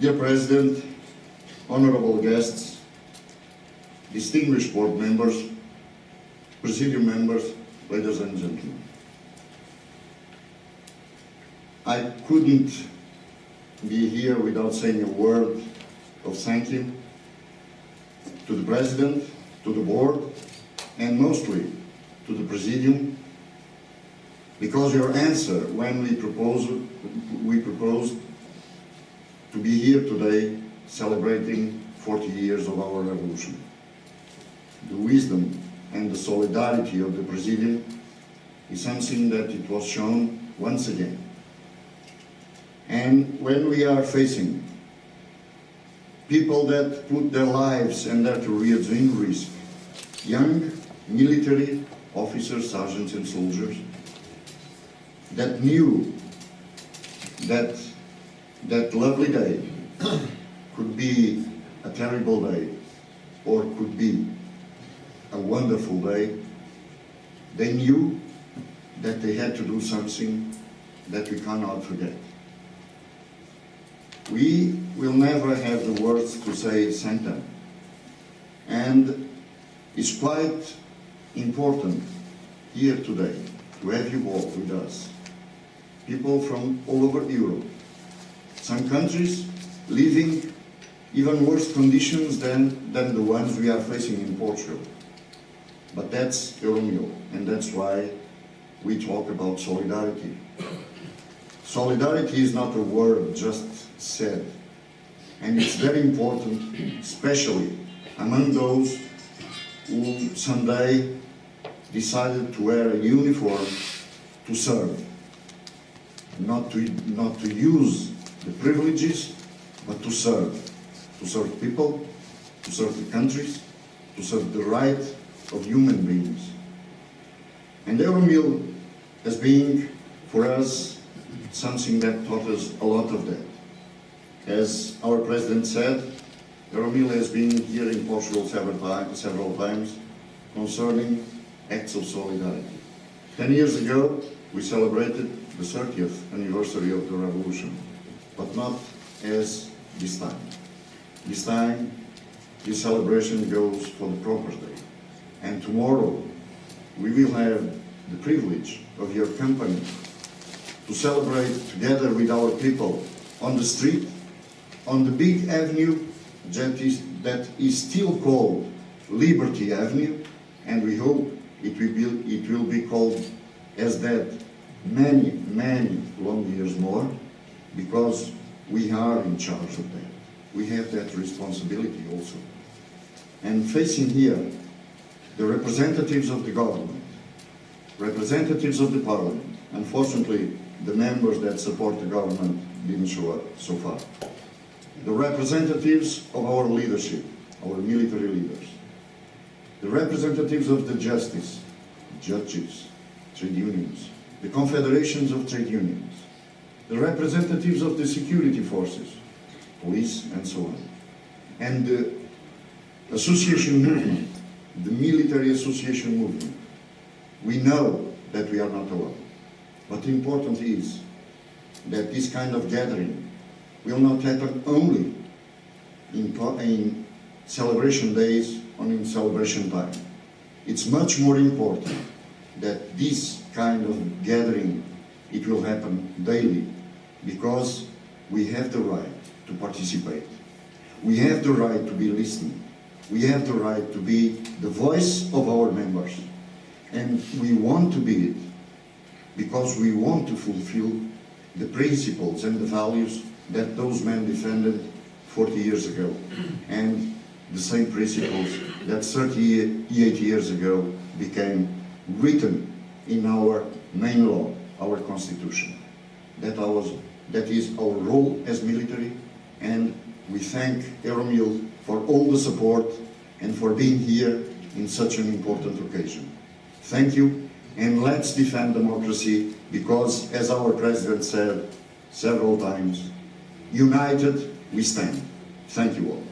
Dear President, honorable guests, distinguished board members, Presidium members, ladies and gentlemen. I couldn't be here without saying a word of thank you to the President, to the Board, and mostly to the Presidium, because your answer when we proposed to be here today celebrating 40 years of our revolution. The wisdom and the solidarity of the Presidium is something that it was shown once again. And when we are facing people that put their lives and their careers in risk, young military officers, sergeants and soldiers, that knew that that lovely day could be a terrible day or could be a wonderful day, they knew that they had to do something that we cannot forget. We will never have the words to say thank them. And it's quite important here today to have you all with us. People from all over Europe. Some countries living even worse conditions than the ones we are facing in Portugal. But that's EUROMIL, and that's why we talk about solidarity. Solidarity is not a word just said, and it's very important, especially among those who someday decided to wear a uniform to serve, not to use the privileges, but to serve people, to serve the countries, to serve the right of human beings. And EUROMIL has been, for us, something that taught us a lot of that. As our President said, EUROMIL has been here in Portugal several times concerning acts of solidarity. 10 years ago, we celebrated the 30th anniversary of the revolution, but not as this time. This time, this celebration goes for the proper day. And tomorrow, we will have the privilege of your company to celebrate together with our people on the street, on the big avenue that is still called Liberty Avenue, and we hope it will be called as that many, many long years more, because we are in charge of that. We have that responsibility also. And facing here, the representatives of the government, representatives of the parliament, unfortunately the members that support the government didn't show up so far, the representatives of our leadership, our military leaders, the representatives of the justice, judges, trade unions, the confederations of trade unions, the representatives of the security forces, police and so on, and the association movement, the military association movement. We know that we are not alone, but the important is that this kind of gathering will not happen only in celebration days or in celebration time. It's much more important that this kind of gathering, it will happen daily, because we have the right to participate. We have the right to be listening. We have the right to be the voice of our members. And we want to be it because we want to fulfill the principles and the values that those men defended 40 years ago, and the same principles that 38 years ago became written in our main law, our constitution. That is our role as military, and we thank EUROMIL for all the support and for being here in such an important occasion. Thank you, and let's defend democracy, because, as our President said several times, united we stand. Thank you all.